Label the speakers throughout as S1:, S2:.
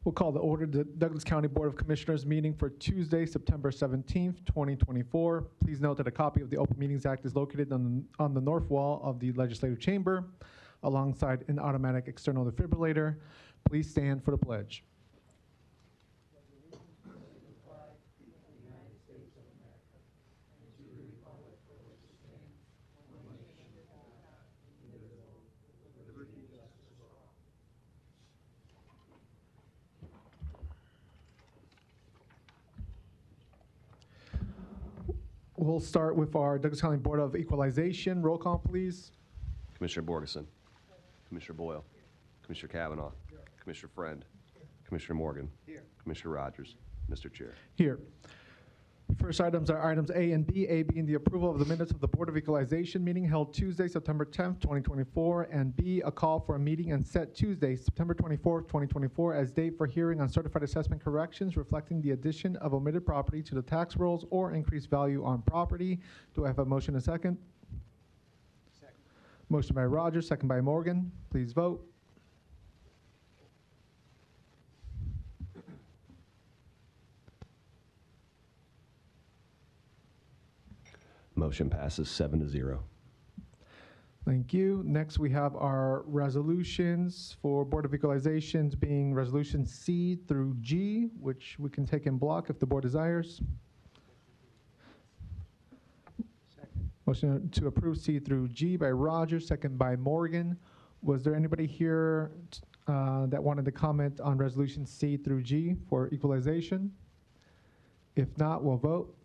S1: We'll call the order the Douglas County Board of Commissioners meeting for Tuesday, September 17th, 2024. Please note that a copy of the Open Meetings Act is located on the north wall of the Legislative Chamber alongside an automatic external defibrillator. Please stand for the pledge. We'll start with our Douglas County Board of Equalization. Roll call, please.
S2: Commissioner Borgeson. Commissioner Boyle. Commissioner Kavanaugh. Commissioner Friend. Commissioner Morgan. Here. Commissioner Rogers. Mr. Chair.
S1: Here. First items are items A and B. A being the approval of the minutes of the Board of Equalization meeting held Tuesday, September 10th, 2024, and B, a call for a meeting and set Tuesday, September 24th, 2024, as date for hearing on certified assessment corrections reflecting the addition of omitted property to the tax rolls or increased value on property. Do I have a motion and a second? Second. Motion by Rogers, second by Morgan. Please vote.
S2: Motion passes 7-0.
S1: Thank you. Next, we have our resolutions for Board of Equalizations being Resolution C through G, which we can take in block if the board desires. Second. Motion to approve C through G by Rogers, second by Morgan. Was there anybody here that wanted to comment on Resolution C through G for equalization? If not, we'll vote.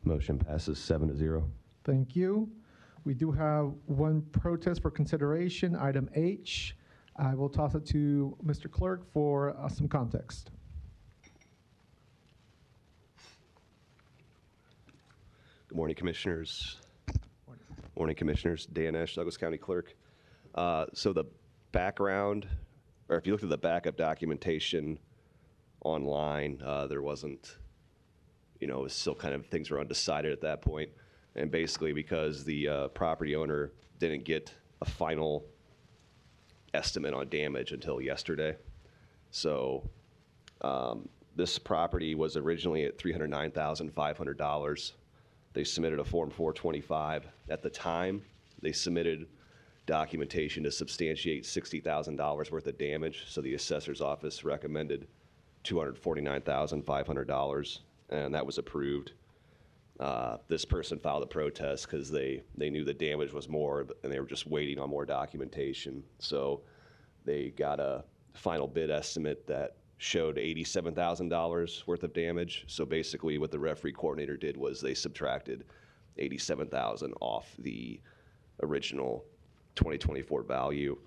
S2: Motion passes 7-0.
S1: Thank you. We do have one protest for consideration, item H. I will toss it to Mr. Clerk for some context.
S2: Good morning, Commissioners. Morning, Commissioners. Dan Esch, Douglas County Clerk. So the background, or if you looked at the backup documentation online, there wasn't, it was still kind of, things were undecided at that point. And basically because the property owner didn't get a final estimate on damage until yesterday. So this property was originally at $309,500. They submitted a Form 425. At the time, they submitted documentation to substantiate $60,000 worth of damage. So the assessor's office recommended $249,500. And that was approved. This person filed a protest because they knew the damage was more, and they were just waiting on more documentation. So they got a final bid estimate that showed $87,000 worth of damage. So basically what the referee coordinator did was they subtracted $87,000 off the original 2024 value.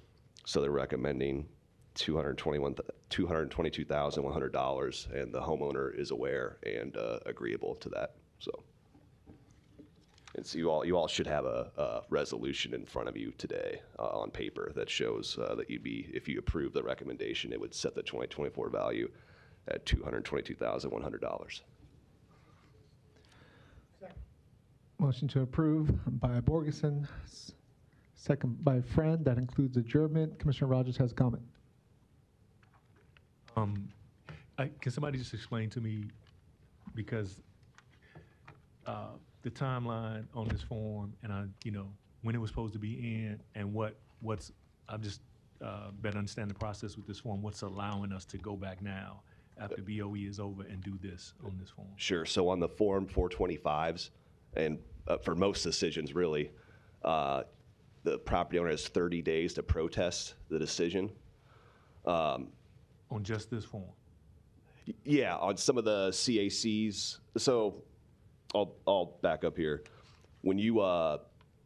S2: So they're recommending $222,100, and the homeowner is aware and agreeable to that. And so you all should have a resolution in front of you today on paper that shows that if you approve the recommendation, it would set the 2024 value at $222,100.
S1: Motion to approve by Borgeson, second by Friend. That includes adjournment. Commissioner Rogers has a comment.
S3: Can somebody just explain to me, because the timeline on this form and when it was supposed to be in and I'm just better understand the process with this form, what's allowing us to go back now after BOE is over and do this on this form?
S2: Sure. So on the Form 425s, and for most decisions really, the property owner has 30 days to protest the decision.
S3: On just this form?
S2: Yeah, on some of the CACs. So I'll back up here. When you were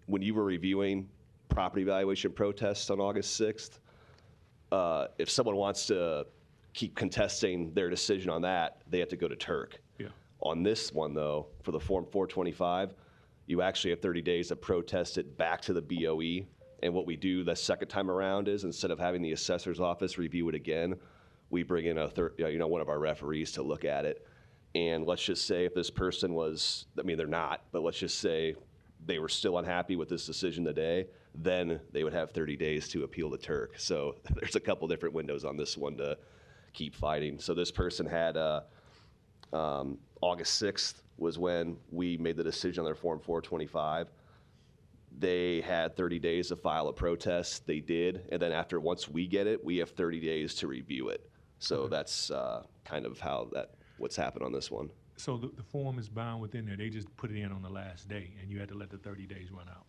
S2: reviewing property valuation protests on August 6th, if someone wants to keep contesting their decision on that, they have to go to Turk.
S3: Yeah.
S2: On this one, though, for the Form 425, you actually have 30 days to protest it back to the BOE. And what we do the second time around is, instead of having the assessor's office review it again, we bring in one of our referees to look at it. And let's just say if this person was, they're not, but let's just say they were still unhappy with this decision today, then they would have 30 days to appeal to Turk. So there's a couple different windows on this one to keep fighting. So this person had August 6th was when we made the decision on their Form 425. They had 30 days to file a protest. They did. And then once we get it, we have 30 days to review it. So that's kind of what's happened on this one.
S3: So the form is bound within there. They just put it in on the last day, and you had to let the 30 days run out.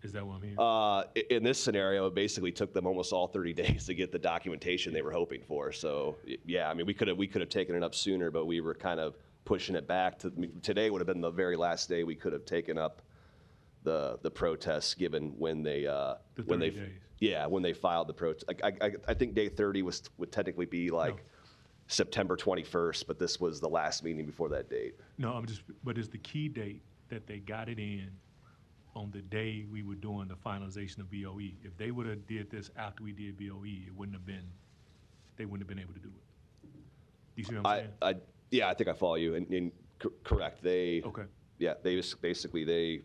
S3: Is that what I'm hearing?
S2: In this scenario, it basically took them almost all 30 days to get the documentation they were hoping for. So yeah, I mean, we could have taken it up sooner, but we were kind of pushing it back to today. Would have been the very last day we could have taken up the protests, given when they when they filed the protest. I think day 30 would technically be like September 21st, but this was the last meeting before that date.
S3: No, but it's the key date that they got it in on the day we were doing the finalization of BOE. If they would have did this after we did BOE, they wouldn't have been able to do it. Do you see what I'm saying?
S2: Yeah, I think I follow you. And correct. They basically they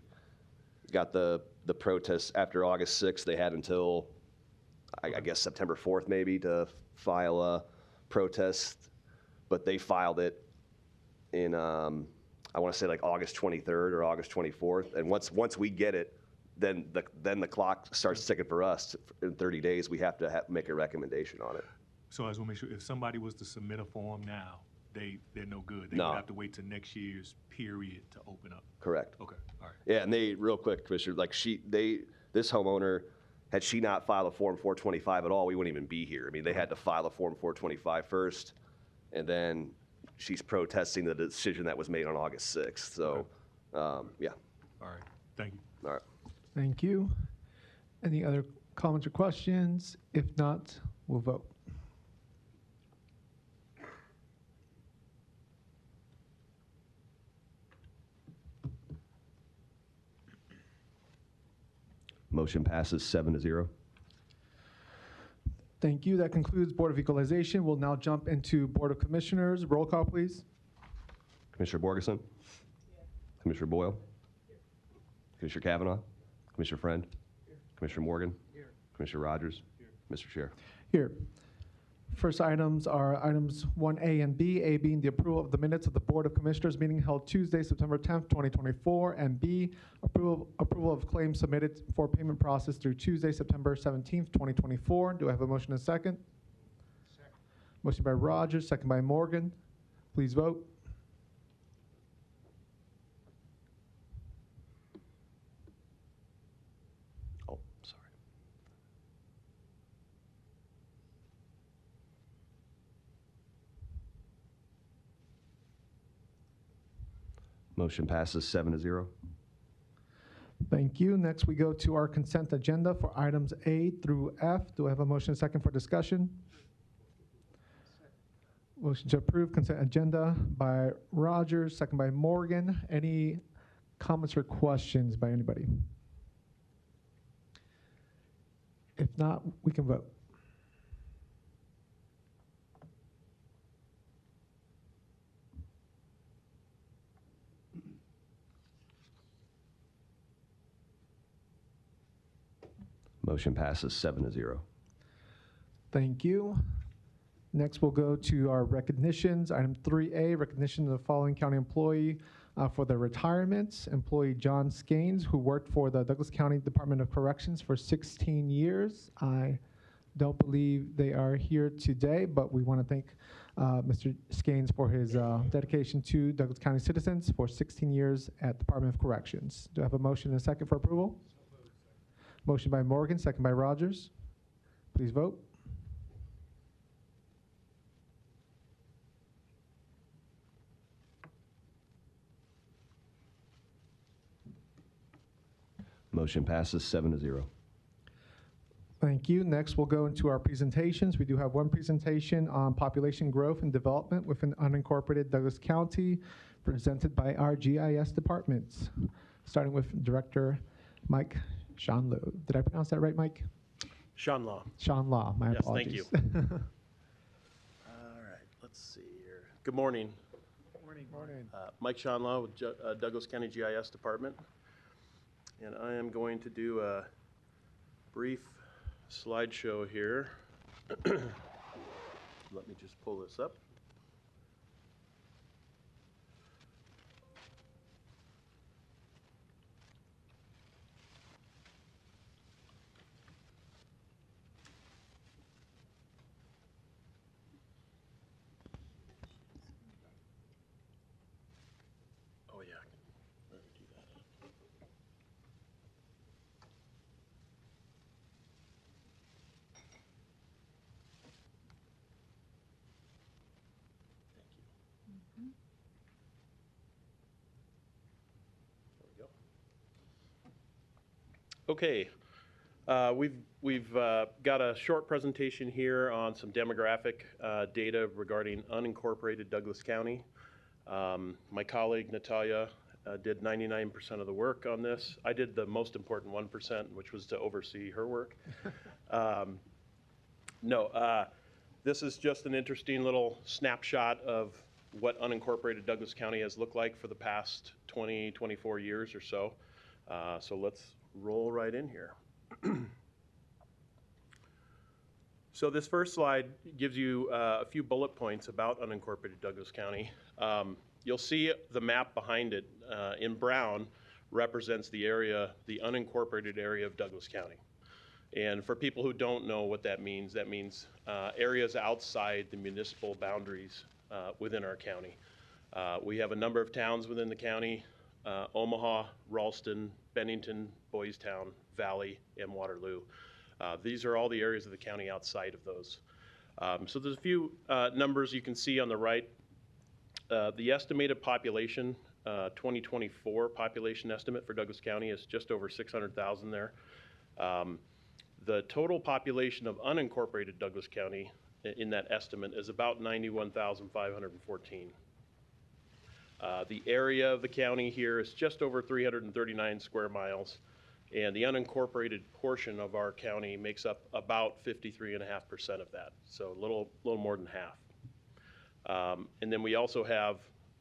S2: got the protests after August 6th. They had until I guess September 4th maybe to file a protest, but they filed it in I want to say like August 23rd or August 24th. And once we get it, then the clock starts ticking for us. In 30 days, we have to make a recommendation on it.
S3: So I just want to make sure if somebody was to submit a form now, they're no good. They
S2: No.
S3: would have to wait till next year's period to open up.
S2: Correct.
S3: Okay, all right.
S2: Yeah, and real quick, Commissioner, like this homeowner, had she not filed a Form 425 at all, we wouldn't even be here. I mean, they had to file a Form 425 first, and then she's protesting the decision that was made on August 6th. So, yeah.
S3: All right, thank you.
S2: All right.
S1: Thank you. Any other comments or questions? If not, we'll vote.
S2: Motion passes 7-0.
S1: Thank you. That concludes Board of Equalization. We'll now jump into Board of Commissioners. Roll call, please.
S2: Commissioner Borgeson? Commissioner Boyle? Commissioner Kavanaugh? Commissioner Friend? Commissioner Morgan? Commissioner Rogers? Mr. Chair.
S1: Here. First items are items 1A and B, A being the approval of the minutes of the Board of Commissioners meeting held Tuesday, September 10th, 2024, and B, approval of claims submitted for payment process through Tuesday, September 17th, 2024. Do I have a motion and a second? Second. Motion by Rogers, second by Morgan. Please vote.
S2: Oh, sorry. Motion passes 7-0.
S1: Thank you. Next, we go to our consent agenda for items A through F. Do I have a motion and a second for discussion? Motion to approve consent agenda by Rogers, second by Morgan. Any comments or questions by anybody? If not, we can vote.
S2: Motion passes 7-0.
S1: Thank you. Next, we'll go to our recognitions. Item 3A, recognition of the following county employee for their retirements. Employee John Skanes, who worked for the Douglas County Department of Corrections for 16 years. I don't believe they are here today, but we want to thank Mr. Skanes for his dedication to Douglas County citizens for 16 years at Department of Corrections. Do I have a motion and a second for approval? Motion by Morgan, second by Rogers. Please vote.
S2: Motion passes 7-0.
S1: Thank you. Next, we'll go into our presentations. We do have one presentation on population growth and development within unincorporated Douglas County, presented by our GIS departments, starting with Director Mike Shanlo. Did I pronounce that right, Mike?
S4: Sean Law.
S1: Sean Law, my
S4: Yes, thank
S1: apologies.
S4: All right, let's see here. Good morning.
S1: Morning.
S4: Mike Sean Law with Douglas County GIS Department. And I am going to do a brief slideshow here. Let me just pull this up. Oh yeah, let me do that. Thank you. There we go. Okay, we've got a short presentation here on some demographic data regarding unincorporated Douglas County. My colleague Natalia did 99% of the work on this. I did the most important 1%, which was to oversee her work. This is just an interesting little snapshot of what unincorporated Douglas County has looked like for the past 20, 24 years or so. So let's roll right in here. So this first slide gives you a few bullet points about unincorporated Douglas County. You'll see the map behind it in brown represents the area, the unincorporated area of Douglas County. And for people who don't know what that means areas outside the municipal boundaries within our county. We have a number of towns within the county, Omaha, Ralston, Bennington, Boys Town, Valley, and Waterloo. These are all the areas of the county outside of those. So there's a few numbers you can see on the right. The estimated population, 2024 population estimate for Douglas County is just over 600,000 there. The total population of unincorporated Douglas County in that estimate is about 91,514. The area of the county here is just over 339 square miles, and the unincorporated portion of our county makes up about 53.5% of that, so a little more than half. And then we also have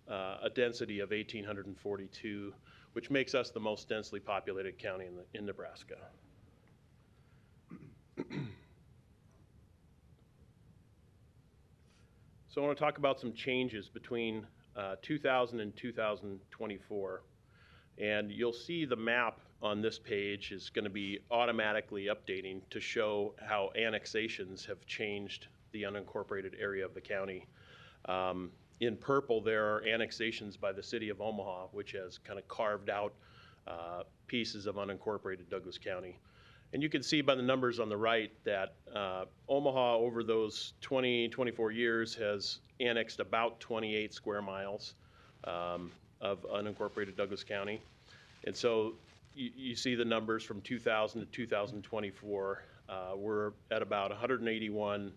S4: a density of 1,842, which makes us the most densely populated county in Nebraska. So I want to talk about some changes between 2000 and 2024. And you'll see the map on this page is going to be automatically updating to show how annexations have changed the unincorporated area of the county. In purple, there are annexations by the city of Omaha, which has kind of carved out pieces of unincorporated Douglas County. And you can see by the numbers on the right that Omaha, over those 24 years, has annexed about 28 square miles of unincorporated Douglas County. And so you see the numbers from 2000 to 2024. We're at about 181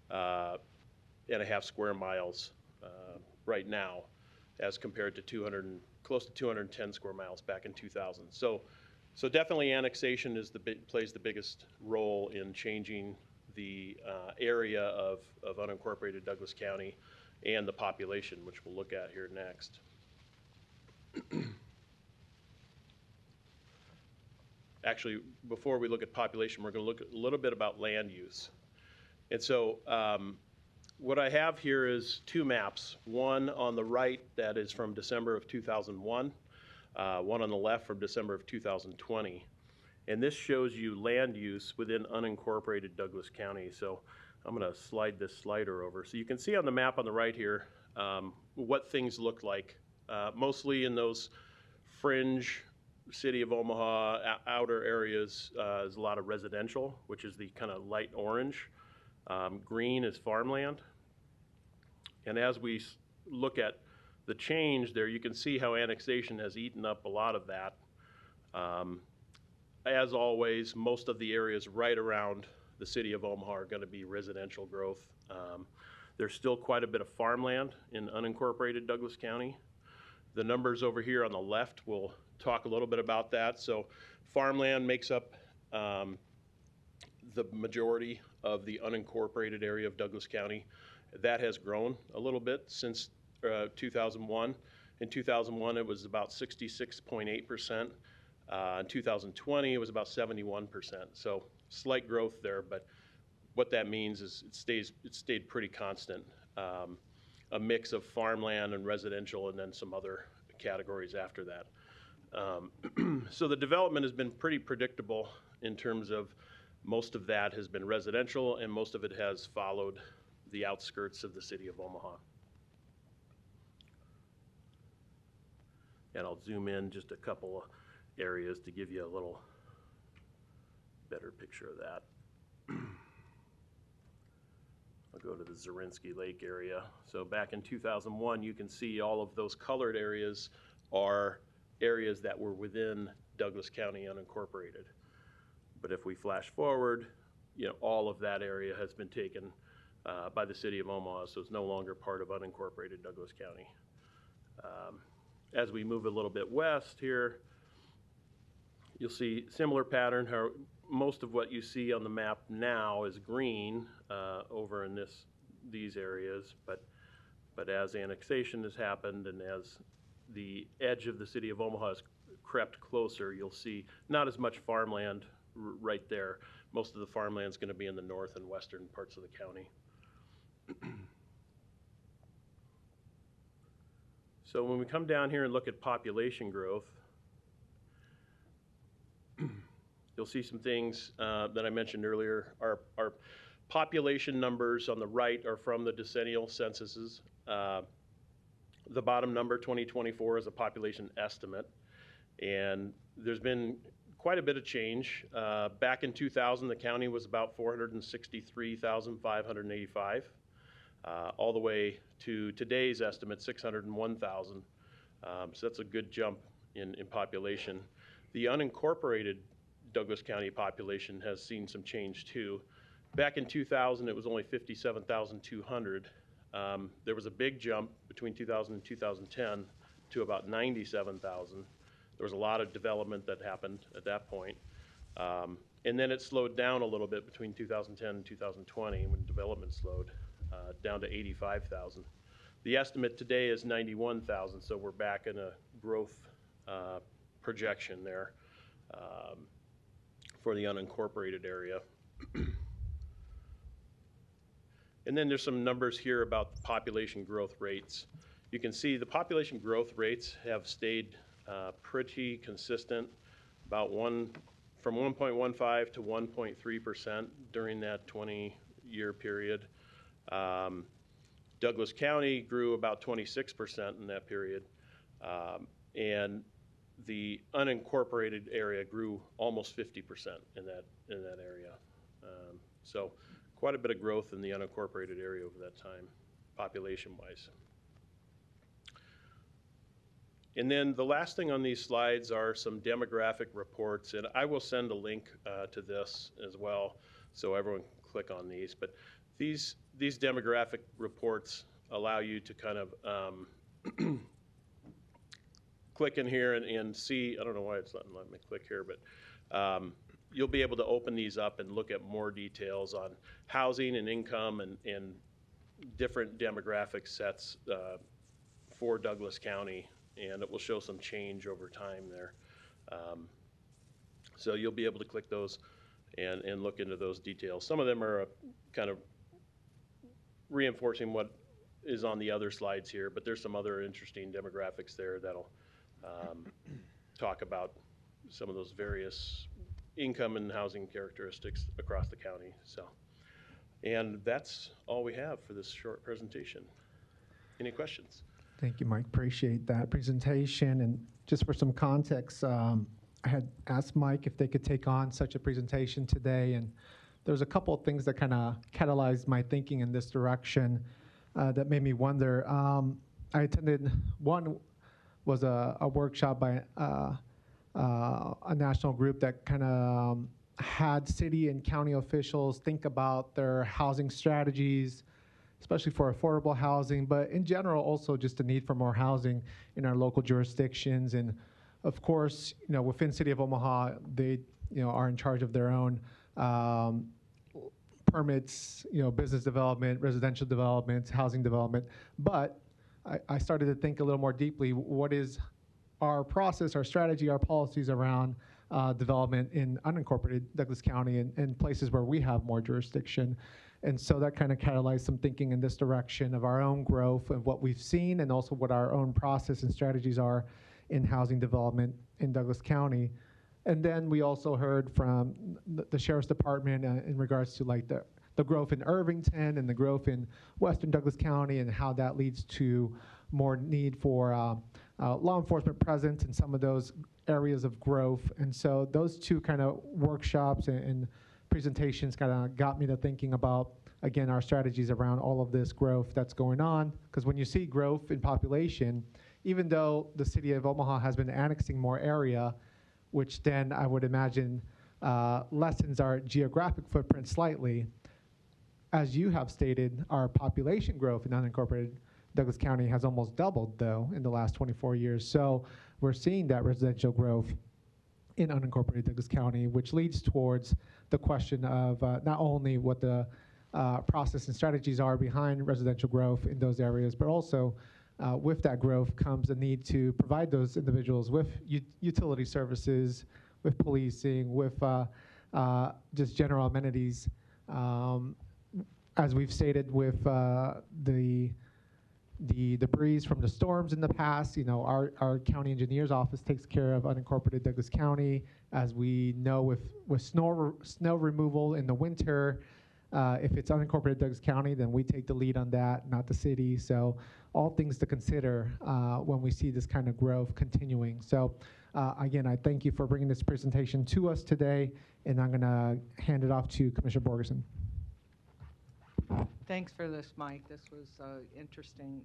S4: and a half square miles right now, as compared to close to 210 square miles back in 2000. So definitely annexation plays the biggest role in changing the area of unincorporated Douglas County and the population, which we'll look at here next. Actually, before we look at population, we're going to look a little bit about land use. And so what I have here is two maps, one on the right that is from December of 2001, one on the left from December of 2020. And this shows you land use within unincorporated Douglas County. So I'm going to slide this slider over. So you can see on the map on the right here what things look like, mostly in those fringe city of Omaha outer areas. There's a lot of residential, which is the kind of light orange. Green is farmland. And as we look at the change there, you can see how annexation has eaten up a lot of that. As always, most of the areas right around the city of Omaha are going to be residential growth. There's still quite a bit of farmland in unincorporated Douglas County. The numbers over here on the left will talk a little bit about that. So farmland makes up the majority of the unincorporated area of Douglas County. That has grown a little bit since 2001. In 2001, it was about 66.8%. In 2020, it was about 71%. So slight growth there, but what that means is it stayed pretty constant. A mix of farmland and residential, and then some other categories after that. So the development has been pretty predictable in terms of most of that has been residential, and most of it has followed the outskirts of the city of Omaha. And I'll zoom in just a couple of areas to give you a little better picture of that. I'll go to the Zarinsky Lake area. So back in 2001, you can see all of those colored areas are areas that were within Douglas County unincorporated. But if we flash forward, all of that area has been taken by the city of Omaha, so it's no longer part of unincorporated Douglas County. As we move a little bit west here, you'll see similar pattern. How most of what you see on the map now is green over in these areas, but as annexation has happened and as the edge of the city of Omaha has crept closer, you'll see not as much farmland right there. Most of the farmland is going to be in the north and western parts of the county. So when we come down here and look at population growth, you'll see some things that I mentioned earlier. Our population numbers on the right are from the decennial censuses. The bottom number, 2024, is a population estimate. And there's been quite a bit of change. Back in 2000, the county was about 463,585, all the way to today's estimate, 601,000. So that's a good jump in population. The unincorporated Douglas County population has seen some change too. Back in 2000, it was only 57,200. There was a big jump between 2000 and 2010 to about 97,000. There was a lot of development that happened at that point. And then it slowed down a little bit between 2010 and 2020 when development slowed down to 85,000. The estimate today is 91,000, so we're back in a growth projection there for the unincorporated area. And then there's some numbers here about population growth rates. You can see the population growth rates have stayed pretty consistent, about from 1.15 to 1.3% during that 20-year period. Douglas County grew about 26% in that period, and the unincorporated area grew almost 50% in that area. So quite a bit of growth in the unincorporated area over that time, population-wise. And then the last thing on these slides are some demographic reports, and I will send a link to this as well, so everyone can click on these. But these demographic reports allow you to kind of click in here and see. I don't know why it's not letting me click here, but you'll be able to open these up and look at more details on housing and income and different demographic sets for Douglas County, and it will show some change over time there. So you'll be able to click those and look into those details. Some of them are kind of reinforcing what is on the other slides here, but there's some other interesting demographics there that'll talk about some of those various income and housing characteristics across the county. So, and that's all we have for this short presentation. Any questions?
S1: Thank you, Mike. Appreciate that presentation. And just for some context, I had asked Mike if they could take on such a presentation today, and there was a couple of things that kind of catalyzed my thinking in this direction that made me wonder. I attended, one was a workshop by a national group that kind of had city and county officials think about their housing strategies, especially for affordable housing, but in general also just the need for more housing in our local jurisdictions. And of course, within City of Omaha, they are in charge of their own permits, business development, residential development, housing development. But I started to think a little more deeply, what is our process, our strategy, our policies around development in unincorporated Douglas County and places where we have more jurisdiction. And so that kind of catalyzed some thinking in this direction of our own growth and what we've seen, and also what our own process and strategies are in housing development in Douglas County. And then we also heard from the Sheriff's Department in regards to like the growth in Irvington and the growth in Western Douglas County, and how that leads to more need for law enforcement presence in some of those areas of growth. And so those two kind of workshops and presentations kind of got me to thinking about, again, our strategies around all of this growth that's going on. Because when you see growth in population, even though the city of Omaha has been annexing more area, which then I would imagine lessens our geographic footprint slightly, as you have stated, our population growth in unincorporated Douglas County has almost doubled, though, in the last 24 years. So we're seeing that residential growth in unincorporated Douglas County, which leads towards the question of not only what the process and strategies are behind residential growth in those areas, but also with that growth comes the need to provide those individuals with utility services, with policing, with just general amenities. As we've stated with the debris from the storms in the past, you know, our county engineer's office takes care of unincorporated Douglas County. As we know, with snow removal in the winter, if it's unincorporated Douglas County, then we take the lead on that, not the city. So all things to consider when we see this kind of growth continuing. So again, I thank you for bringing this presentation to us today, and I'm gonna hand it off to Commissioner Borgeson.
S5: Thanks for this, Mike. This was interesting.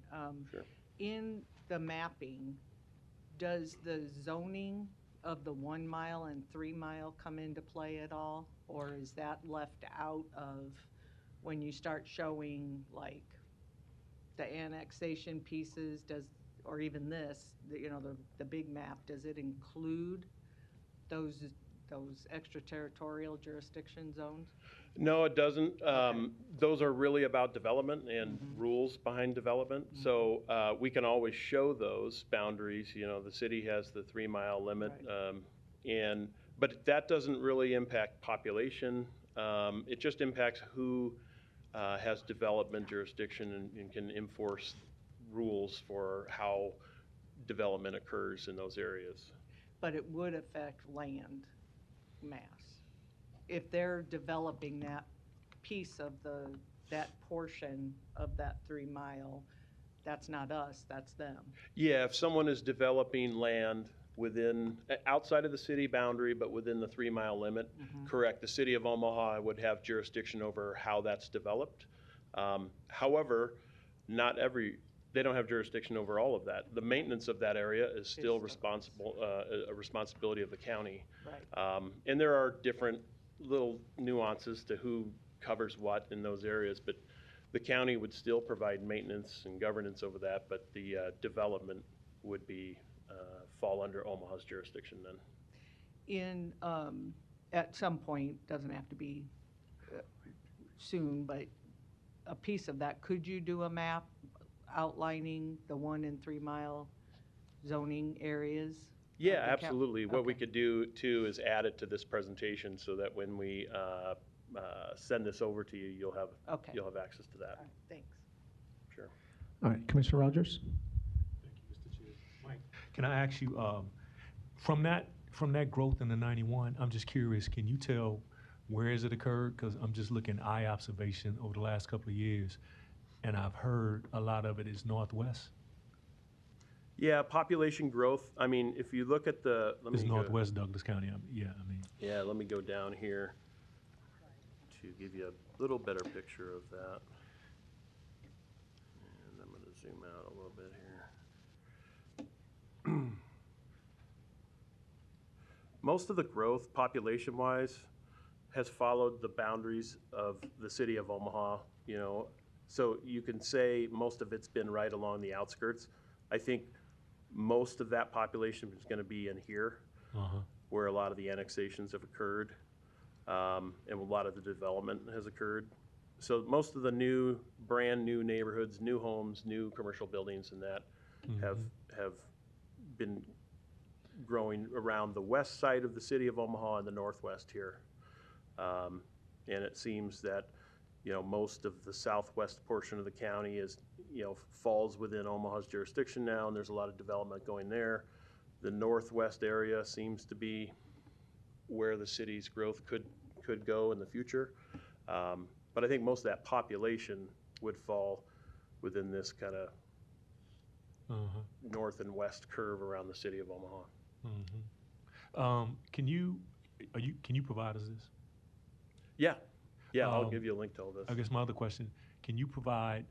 S4: Sure.
S5: In the mapping, does the zoning of the 1 mile and 3 mile come into play at all? Or is that left out of when you start showing like the annexation pieces, or even this, you know, the big map, does it include those extraterritorial jurisdiction zones?
S4: No, it doesn't. Those are really about development and rules behind development. So we can always show those boundaries. You know, the city has the 3 mile limit,
S5: Right.
S4: But that doesn't really impact population. It just impacts who has development jurisdiction and can enforce rules for how development occurs in those areas.
S5: But it would affect land mass. If they're developing that piece of that portion of that 3 mile, that's not us, that's them.
S4: Yeah, if someone is developing land outside of the city boundary, but within the 3 mile limit, correct, the city of Omaha would have jurisdiction over how that's developed. However, they don't have jurisdiction over all of that. The maintenance of that area is still a responsibility of the county.
S5: Right.
S4: And there are different little nuances to who covers what in those areas, but the county would still provide maintenance and governance over that, but the development would fall under Omaha's jurisdiction then.
S5: At some point, doesn't have to be soon, but a piece of that, could you do a map outlining the 1 and 3 mile zoning areas?
S4: Yeah, absolutely. What we
S5: Okay.
S4: could do too is add it to this presentation so that when we send this over to you, you'll have access to that.
S5: All right, thanks.
S4: Sure.
S1: All right, Commissioner Rogers.
S3: Thank you, Mr. Chair. Mike, can I ask you, from that growth in the 91, I'm just curious, can you tell where has it occurred? Because I'm just looking eye observation over the last couple of years, and I've heard a lot of it is northwest.
S4: Yeah, population growth. I mean, if you look at
S3: It's northwest Douglas County.
S4: Yeah, let me go down here to give you a little better picture of that. And I'm going to zoom out a little bit here. Most of the growth, population-wise, has followed the boundaries of the city of Omaha, you know. So you can say most of it's been right along the outskirts. I think most of that population is going to be in here, where a lot of the annexations have occurred, and a lot of the development has occurred. So most of the brand new neighborhoods, new homes, new commercial buildings and that have been growing around the west side of the city of Omaha and the northwest here. And it seems that, most of the southwest portion of the county is, falls within Omaha's jurisdiction now, and there's a lot of development going there. The northwest area seems to be where the city's growth could go in the future. But I think most of that population would fall within this kind of north and west curve around the city of Omaha.
S3: Can you provide us this?
S4: Yeah, I'll give you a link to all this.
S3: I guess my other question, can you provide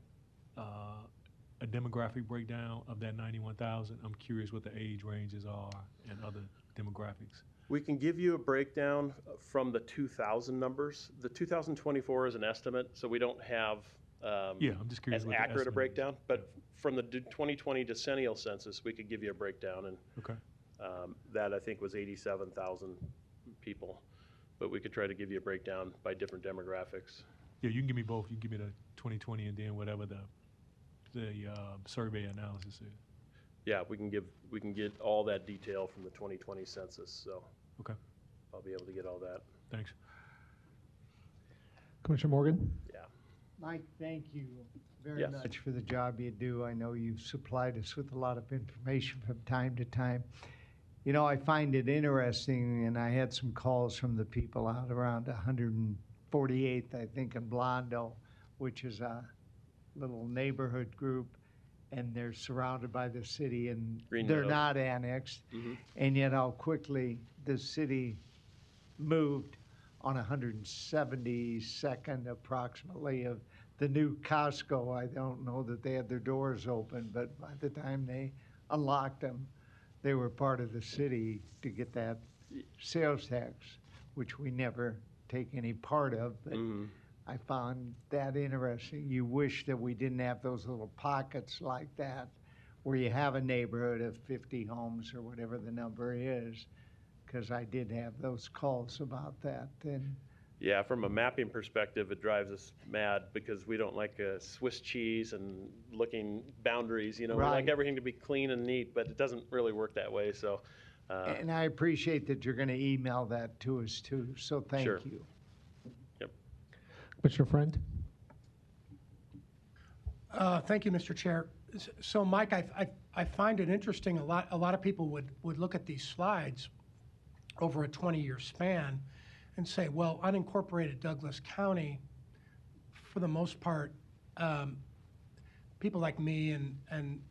S3: a demographic breakdown of that 91,000? I'm curious what the age ranges are and other demographics.
S4: We can give you a breakdown from the 2000 numbers. The 2024 is an estimate, so we don't have
S3: I'm just curious
S4: as
S3: what the
S4: accurate a
S3: estimate
S4: breakdown.
S3: is.
S4: But from the 2020 decennial census, we could give you a breakdown, and
S3: Okay.
S4: that I think was 87,000 people. But we could try to give you a breakdown by different demographics.
S3: Yeah, you can give me both. You can give me the 2020 and then whatever the survey analysis is.
S4: Yeah, we can get all that detail from the 2020 census. So
S3: Okay.
S4: I'll be able to get all that.
S3: Thanks.
S1: Commissioner Morgan?
S4: Yeah.
S6: Mike, thank you very
S4: Yes.
S6: much for the job you do. I know you've supplied us with a lot of information from time to time. I find it interesting, and I had some calls from the people out around 148th, I think, in Blondo, which is a little neighborhood group, and they're surrounded by the city, and
S4: Green
S6: they're
S4: Meadows.
S6: not annexed. And yet how quickly the city moved on 172nd approximately of the new Costco. I don't know that they had their doors open, but by the time they unlocked them, they were part of the city to get that sales tax, which we never take any part of. But I found that interesting. You wish that we didn't have those little pockets like that where you have a neighborhood of 50 homes or whatever the number is, because I did have those calls about that. And
S4: Yeah, from a mapping perspective, it drives us mad because we don't like Swiss cheese and looking boundaries. We like
S6: Right.
S4: everything to be clean and neat, but it doesn't really work that way. So,
S6: and I appreciate that you're going to email that to us too, so thank
S4: Sure.
S6: you.
S1: Commissioner Friend?
S7: Thank you, Mr. Chair. So, Mike, I find it interesting. A lot of people would look at these slides over a 20-year span and say, well, unincorporated Douglas County, for the most part, people like me and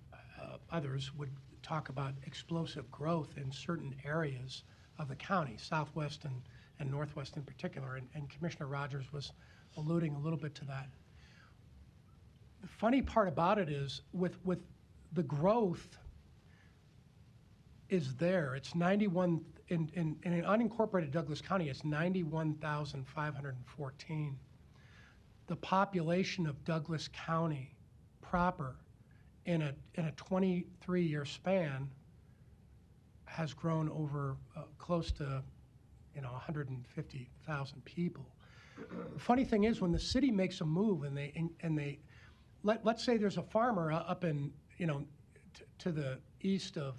S7: others would talk about explosive growth in certain areas of the county, southwest and northwest in particular, and Commissioner Rogers was alluding a little bit to that. The funny part about it is with the growth is there. It's 91 in an unincorporated Douglas County. It's 91,514. The population of Douglas County proper in a 23-year span has grown over close to 150,000 people. The funny thing is, when the city makes a move and they let's say there's a farmer up in to the east of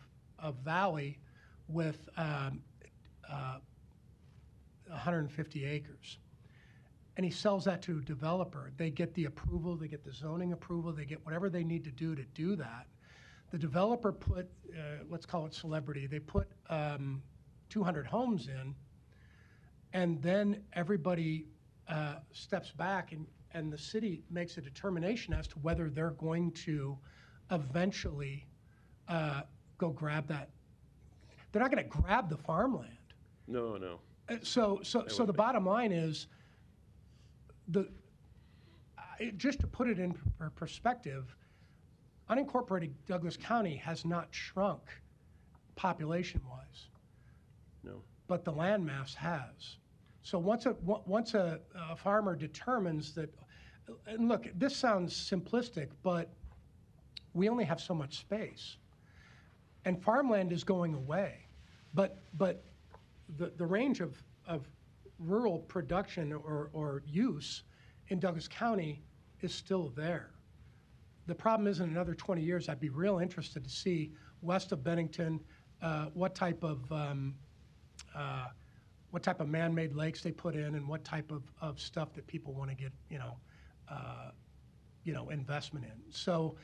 S7: Valley with 150 acres, and he sells that to a developer. They get the approval, they get the zoning approval, they get whatever they need to do that. The developer put, let's call it celebrity, they put 200 homes in, and then everybody steps back and the city makes a determination as to whether they're going to eventually go grab that. They're not going to grab the farmland.
S4: No.
S7: So the bottom line is, just to put it in perspective, unincorporated Douglas County has not shrunk population-wise.
S4: No.
S7: But the landmass has. So once a farmer determines that, and look, this sounds simplistic, but we only have so much space, and farmland is going away, but the range of rural production or use in Douglas County is still there. The problem is, in another 20 years, I'd be real interested to see west of Bennington, what type of man-made lakes they put in and what type of stuff that people want to get, investment in. So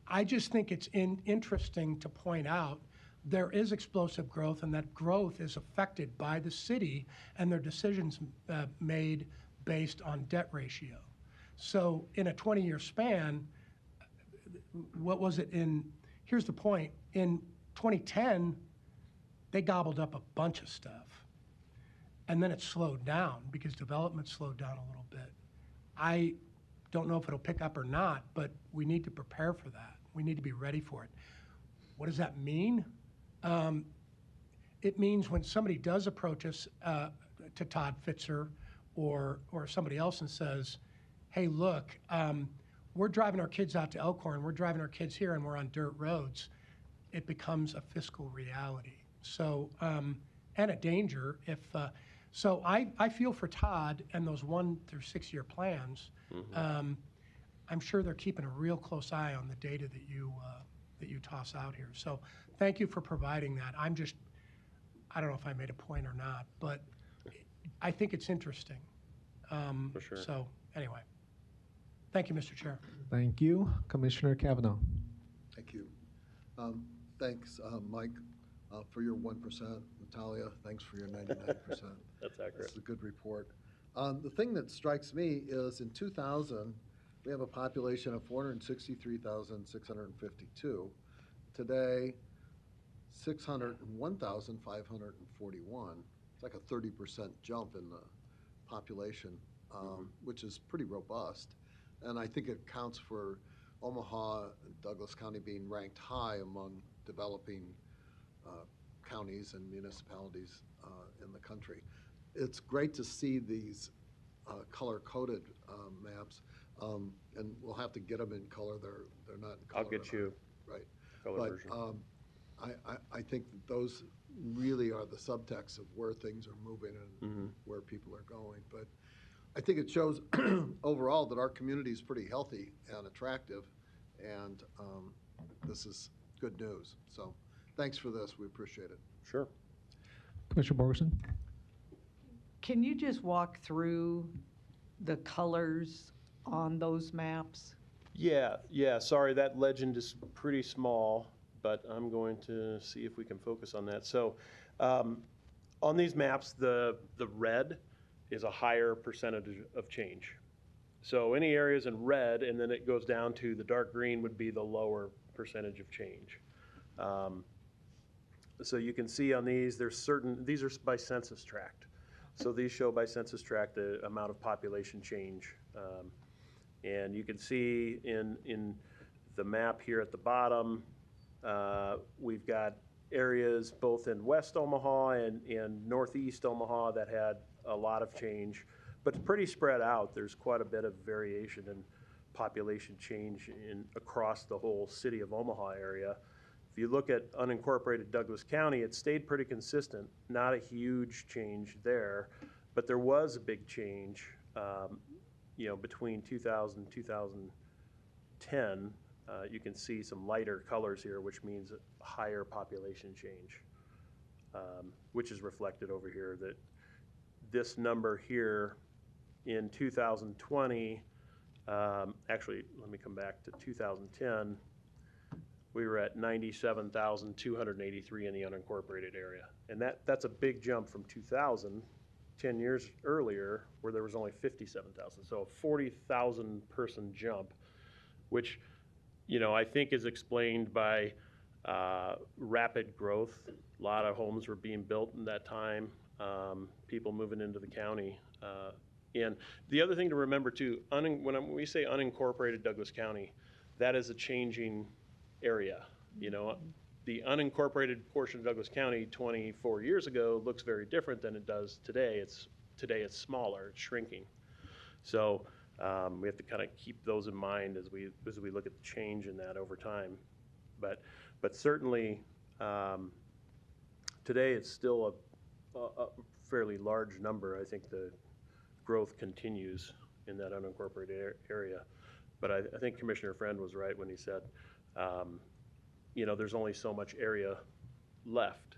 S7: I just think it's interesting to point out there is explosive growth, and that growth is affected by the city and their decisions made based on debt ratio. So in a 20-year span, what was it here's the point, in 2010, they gobbled up a bunch of stuff. And then it slowed down because development slowed down a little bit. I don't know if it'll pick up or not, but we need to prepare for that. We need to be ready for it. What does that mean? It means when somebody does approach us to Todd Fitzer or somebody else and says, hey, look, we're driving our kids out to Elkhorn, we're driving our kids here, and we're on dirt roads, it becomes a fiscal reality. So, and a danger if, so I feel for Todd and those 1 through 6 year plans. I'm sure they're keeping a real close eye on the data that you toss out here. So thank you for providing that. I don't know if I made a point or not, but I think it's interesting.
S4: For sure.
S7: So anyway, thank you, Mr. Chair.
S1: Thank you. Commissioner Kavanaugh.
S8: Thank you. Thanks, Mike, for your 1%. Natalia, thanks for your 99%.
S4: That's accurate.
S8: That's a good report. The thing that strikes me is in 2000, we have a population of 463,652. Today, 601,541. It's like a 30% jump in the population, which is pretty robust. And I think it counts for Omaha and Douglas County being ranked high among developing counties and municipalities in the country. It's great to see these color-coded maps, and we'll have to get them in color. They're not in color.
S4: I'll get you
S8: right.
S4: color
S8: But
S4: version.
S8: I think that those really are the subtext of where things are moving and where people are going. But I think it shows overall that our community is pretty healthy and attractive, and this is good news. So thanks for this. We appreciate it.
S4: Sure.
S1: Commissioner Borgerson.
S5: Can you just walk through the colors on those maps?
S4: Yeah, sorry, that legend is pretty small, but I'm going to see if we can focus on that. So on these maps, the red is a higher percentage of change. So any areas in red, and then it goes down to the dark green would be the lower percentage of change. So you can see on these, these are by census tract. So these show by census tract the amount of population change. And you can see in the map here at the bottom, we've got areas both in West Omaha and Northeast Omaha that had a lot of change, but it's pretty spread out. There's quite a bit of variation in population change across the whole city of Omaha area. If you look at unincorporated Douglas County, it stayed pretty consistent, not a huge change there, but there was a big change, between 2000 and 2010. You can see some lighter colors here, which means higher population change, which is reflected over here. That this number here in 2020, actually, let me come back to 2010. We were at 97,283 in the unincorporated area. And that's a big jump from 2000, 10 years earlier, where there was only 57,000. So a 40,000 person jump, which, I think is explained by rapid growth. A lot of homes were being built in that time, people moving into the county. And the other thing to remember too, when we say unincorporated Douglas County, that is a changing area. The unincorporated portion of Douglas County 24 years ago looks very different than it does today. Today it's smaller, it's shrinking. So we have to kind of keep those in mind as we look at the change in that over time. But certainly today it's still a fairly large number. I think the growth continues in that unincorporated area. But I think Commissioner Friend was right when he said, there's only so much area left.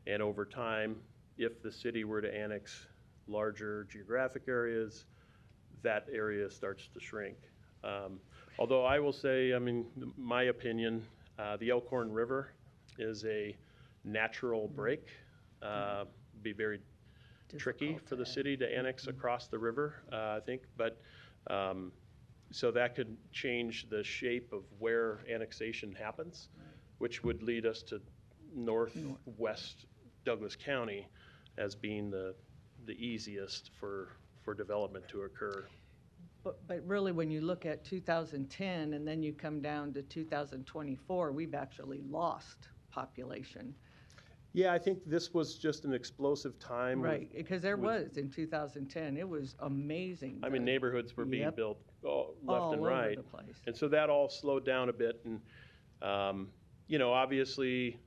S4: And over time, if the city were to annex larger geographic areas, that area starts to shrink. Although I will say, I mean, my opinion, the Elkhorn River is a natural break. Be very tricky for the city to annex across the river, I think. But so that could change the shape of where annexation happens, which would lead us to northwest Douglas County as being the easiest for development to occur.
S5: But really, when you look at 2010 and then you come down to 2024, we've actually lost population.
S4: Yeah, I think this was just an explosive time.
S5: Right, because there
S4: with-
S5: was, in 2010, it was amazing.
S4: I mean, neighborhoods were being
S5: Yep.
S4: built left
S5: all
S4: and
S5: over
S4: right.
S5: the place.
S4: And so that all slowed down a bit. And, obviously,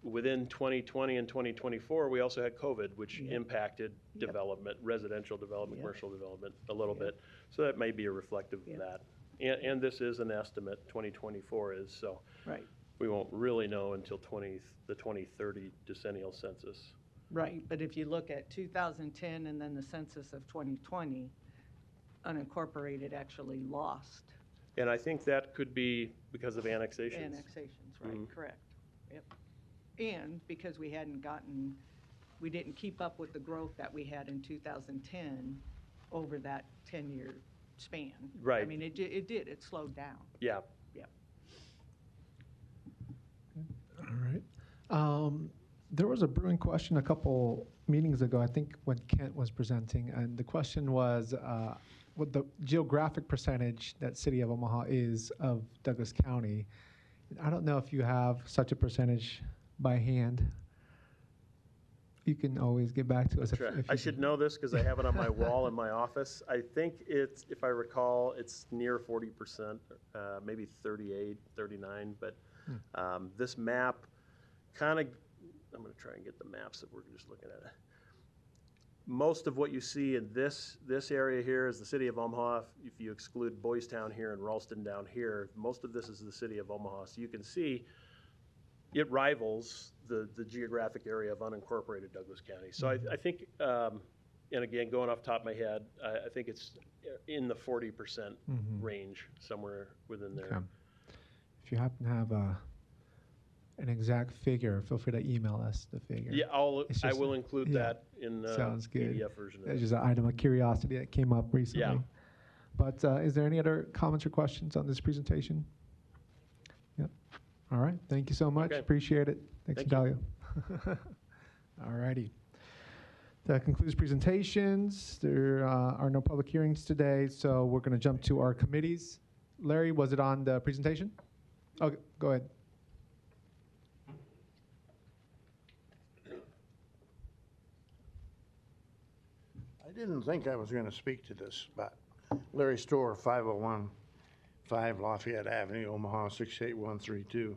S4: within 2020 and 2024, we also had COVID, which
S5: Yep.
S4: impacted
S5: Yep.
S4: development, residential development,
S5: Yep.
S4: commercial development a little
S5: Yep.
S4: bit. So that may be a reflective
S5: Yep.
S4: of that. And this is an estimate, 2024 is, so
S5: Right,
S4: we won't really know until the 2030 decennial census.
S5: right. But if you look at 2010 and then the census of 2020, unincorporated actually lost
S4: And I think that could be because of annexations.
S5: annexations, right,
S4: Mhm.
S5: correct. Yep. And because we didn't keep up with the growth that we had in 2010 over that 10-year span. I
S4: Right.
S5: mean, it slowed down.
S4: Yeah.
S5: Yep.
S1: All right. There was a brewing question a couple meetings ago, I think when Kent was presenting, and the question was what the geographic percentage that City of Omaha is of Douglas County. I don't know if you have such a percentage by hand. You can always get back to us. If
S4: I
S1: you
S4: should
S1: can.
S4: know this because I have it on my wall in my office. I think it's, if I recall, it's near 40%, maybe 38, 39. But this map kind of, I'm going to try and get the maps that we're just looking at. Most of what you see in this area here is the city of Omaha. If you exclude Boys Town here and Ralston down here, most of this is the city of Omaha. So you can see it rivals the geographic area of unincorporated Douglas County. So I think, and again, going off the top of my head, I think it's in the 40% range, somewhere within there.
S1: Okay. If you happen to have an exact figure, feel free to email us the figure.
S4: Yeah,
S1: It's
S4: I
S1: just-
S4: will include
S1: yeah,
S4: that in the
S1: sounds good.
S4: PDF version of
S1: That's
S4: it.
S1: just an item of curiosity that came up recently.
S4: Yeah.
S1: But is there any other comments or questions on this presentation? Yep. All right. Thank you so much.
S4: Okay.
S1: Appreciate it. Thanks,
S4: Thank you.
S1: Dalia. All righty. That concludes presentations. There are no public hearings today, so we're going to jump to our committees. Larry, was it on the presentation? Okay, go ahead.
S9: I didn't think I was going to speak to this, but Larry Storr, 501 Lafayette Avenue, Omaha, 68132.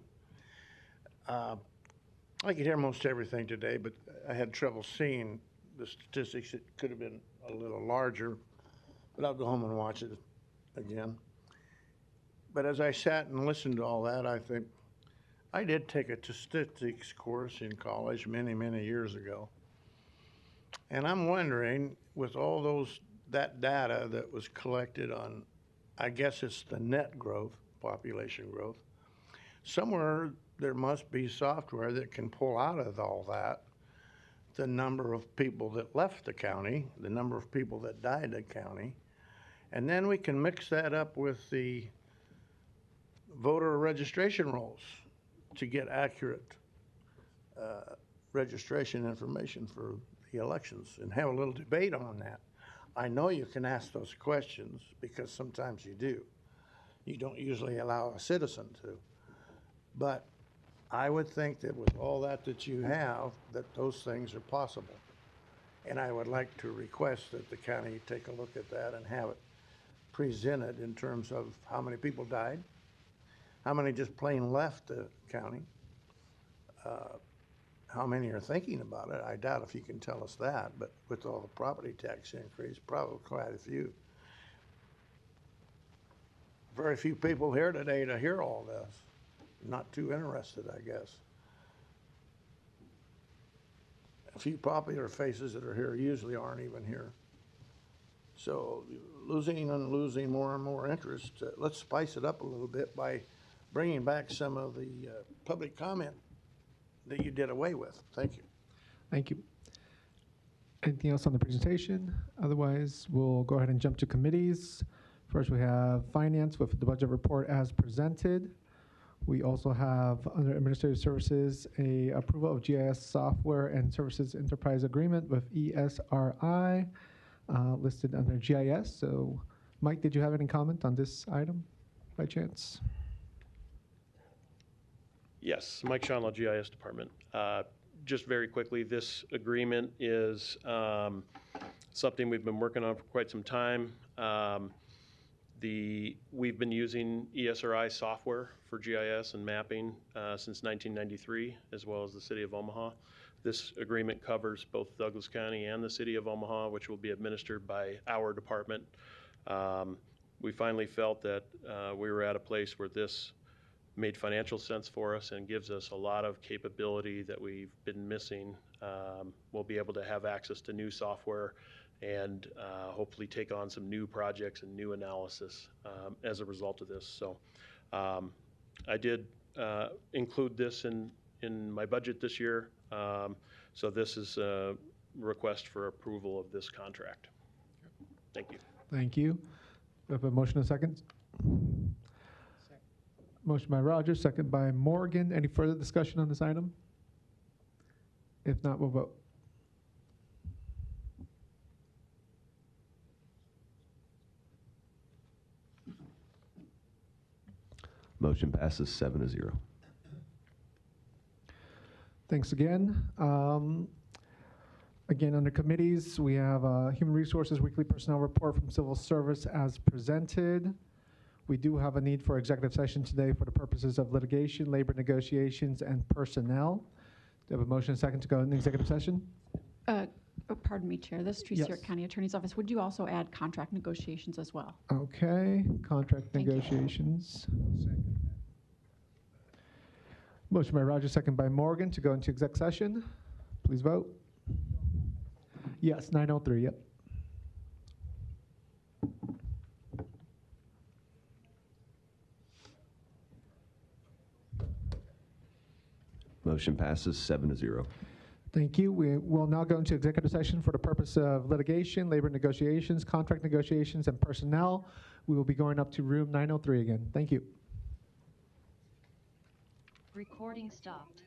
S9: I could hear most everything today, but I had trouble seeing the statistics. It could have been a little larger, but I'll go home and watch it again. But as I sat and listened to all that, I think I did take a statistics course in college many, many years ago. And I'm wondering, with all that data that was collected on, I guess it's the net growth, population growth, somewhere there must be software that can pull out of all that the number of people that left the county, the number of people that died in the county, and then we can mix that up with the voter registration rolls to get accurate registration information for the elections and have a little debate on that. I know you can ask those questions because sometimes you do. You don't usually allow a citizen to. But I would think that with all that you have, that those things are possible. And I would like to request that the county take a look at that and have it presented in terms of how many people died, how many just plain left the county, how many are thinking about it. I doubt if you can tell us that, but with all the property tax increase, probably quite a few. Very few people here today to hear all this. Not too interested, I guess. a few popular faces that are here usually aren't even here. So losing more and more interest. Let's spice it up a little bit by bringing back some of the public comment that you did away with. Thank you.
S1: Thank you. Anything else on the presentation? Otherwise, we'll go ahead and jump to committees. First, we have Finance with the budget report as presented. We also have, under Administrative Services, a approval of GIS software and services enterprise agreement with ESRI, listed under GIS. So, Mike, did you have any comment on this item by chance?
S4: Yes, Mike Shonlaw, GIS Department. Just very quickly, this agreement is something we've been working on for quite some time. We've been using ESRI software for GIS and mapping since 1993, as well as the City of Omaha. This agreement covers both Douglas County and the City of Omaha, which will be administered by our department. We finally felt that we were at a place where this made financial sense for us and gives us a lot of capability that we've been missing. We'll be able to have access to new software and hopefully take on some new projects and new analysis as a result of this. So I did include this in my budget this year. So this is a request for approval of this contract. Thank you.
S1: Thank you. We have a motion and a second. Motion by Rogers, second by Morgan. Any further discussion on this item? If not, we'll vote.
S2: Motion passes 7-0.
S1: Thanks again. Again, under committees, we have Human Resources Weekly Personnel Report from Civil Service as presented. We do have a need for executive session today for the purposes of litigation, labor negotiations, and personnel. Do you have a motion and second to go into executive session?
S10: Pardon me, Chair. This is Teresa
S1: Yes.
S10: York County Attorney's Office. Would you also add contract negotiations as well?
S1: Okay, contract
S10: Thank you.
S1: negotiations. Motion by Rogers, second by Morgan to go into exec session. Please vote. Yes, 9:03, yep.
S2: Motion passes 7-0.
S1: Thank you. We will now go into executive session for the purpose of litigation, labor negotiations, contract negotiations, and personnel. We will be going up to room 903 again. Thank you.
S11: Recording stopped.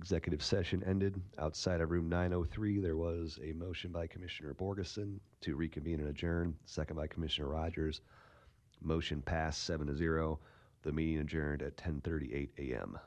S2: executive session ended. Outside of room 903, there was a motion by Commissioner Borgeson to reconvene and adjourn, second by Commissioner Rogers. Motion passed 7-0. The meeting adjourned at 10:38 a.m.